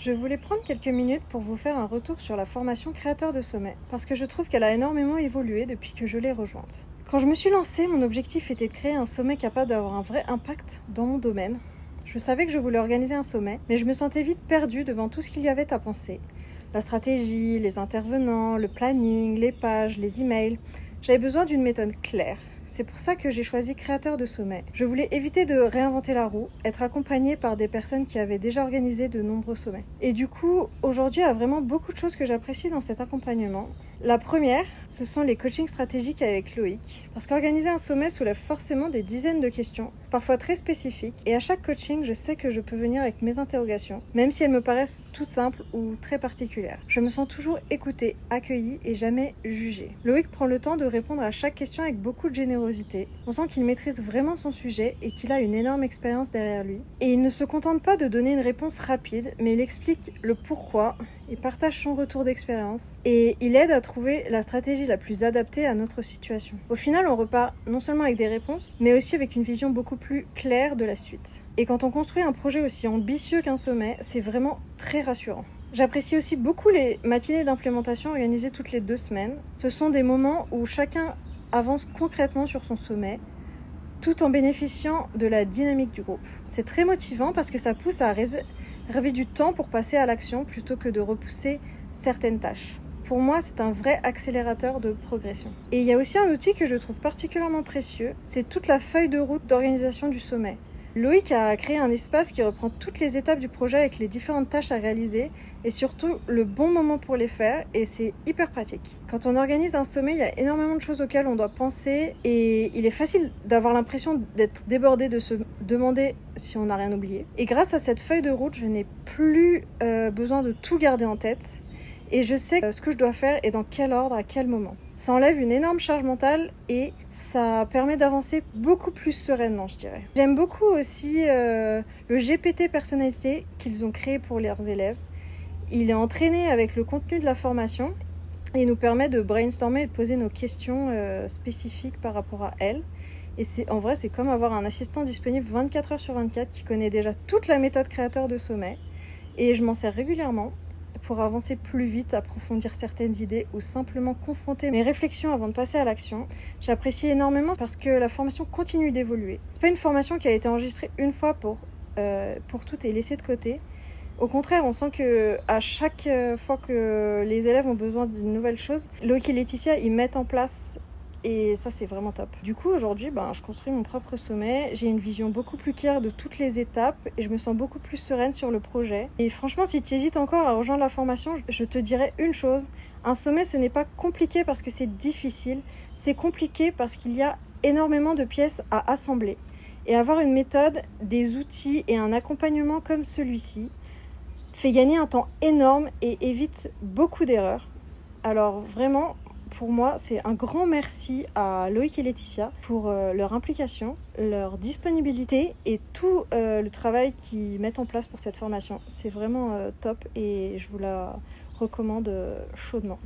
Je voulais prendre quelques minutes pour vous faire un retour sur la formation créateur de sommet, parce que je trouve qu'elle a énormément évolué depuis que je l'ai rejointe. Quand je me suis lancée, mon objectif était de créer un sommet capable d'avoir un vrai impact dans mon domaine. Je savais que je voulais organiser un sommet, mais je me sentais vite perdue devant tout ce qu'il y avait à penser. La stratégie, les intervenants, le planning, les pages, les emails. J'avais besoin d'une méthode claire. C'est pour ça que j'ai choisi créateur de sommet. Je voulais éviter de réinventer la roue, être accompagnée par des personnes qui avaient déjà organisé de nombreux sommets. Et du coup, aujourd'hui, il y a vraiment beaucoup de choses que j'apprécie dans cet accompagnement. La première, ce sont les coachings stratégiques avec Loïc. Parce qu'organiser un sommet soulève forcément des dizaines de questions, parfois très spécifiques. Et à chaque coaching, je sais que je peux venir avec mes interrogations, même si elles me paraissent toutes simples ou très particulières. Je me sens toujours écoutée, accueillie et jamais jugée. Loïc prend le temps de répondre à chaque question avec beaucoup de générosité. On sent qu'il maîtrise vraiment son sujet et qu'il a une énorme expérience derrière lui. Et il ne se contente pas de donner une réponse rapide, mais il explique le pourquoi, il partage son retour d'expérience et il aide à trouver la stratégie la plus adaptée à notre situation. Au final, on repart non seulement avec des réponses, mais aussi avec une vision beaucoup plus claire de la suite. Et quand on construit un projet aussi ambitieux qu'un sommet, c'est vraiment très rassurant. J'apprécie aussi beaucoup les matinées d'implémentation organisées toutes les 2 semaines. Ce sont des moments où chacun avance concrètement sur son sommet, tout en bénéficiant de la dynamique du groupe. C'est très motivant parce que ça pousse à réserver du temps pour passer à l'action plutôt que de repousser certaines tâches. Pour moi, c'est un vrai accélérateur de progression. Et il y a aussi un outil que je trouve particulièrement précieux, c'est toute la feuille de route d'organisation du sommet. Loïc a créé un espace qui reprend toutes les étapes du projet avec les différentes tâches à réaliser et surtout le bon moment pour les faire et c'est hyper pratique. Quand on organise un sommet, il y a énormément de choses auxquelles on doit penser et il est facile d'avoir l'impression d'être débordé, de se demander si on n'a rien oublié. Et grâce à cette feuille de route, je n'ai plus besoin de tout garder en tête et je sais ce que je dois faire et dans quel ordre, à quel moment. Ça enlève une énorme charge mentale et ça permet d'avancer beaucoup plus sereinement, je dirais. J'aime beaucoup aussi le GPT personnalité qu'ils ont créé pour leurs élèves. Il est entraîné avec le contenu de la formation et il nous permet de brainstormer et de poser nos questions spécifiques par rapport à elles. Et en vrai, c'est comme avoir un assistant disponible 24 heures sur 24 qui connaît déjà toute la méthode créateur de sommet. Et je m'en sers régulièrement pour avancer plus vite, approfondir certaines idées ou simplement confronter mes réflexions avant de passer à l'action. J'apprécie énormément parce que la formation continue d'évoluer. C'est pas une formation qui a été enregistrée une fois pour toutes et laissée de côté. Au contraire, on sent que à chaque fois que les élèves ont besoin d'une nouvelle chose, Loïc et Laetitia ils mettent en place. Et ça, c'est vraiment top. Du coup, aujourd'hui, je construis mon propre sommet. J'ai une vision beaucoup plus claire de toutes les étapes et je me sens beaucoup plus sereine sur le projet. Et franchement, si tu hésites encore à rejoindre la formation, je te dirais une chose. Un sommet, ce n'est pas compliqué parce que c'est difficile. C'est compliqué parce qu'il y a énormément de pièces à assembler. Et avoir une méthode, des outils et un accompagnement comme celui-ci fait gagner un temps énorme et évite beaucoup d'erreurs. Alors vraiment, pour moi, c'est un grand merci à Loïc et Laetitia pour leur implication, leur disponibilité et tout le travail qu'ils mettent en place pour cette formation. C'est vraiment top et je vous la recommande chaudement.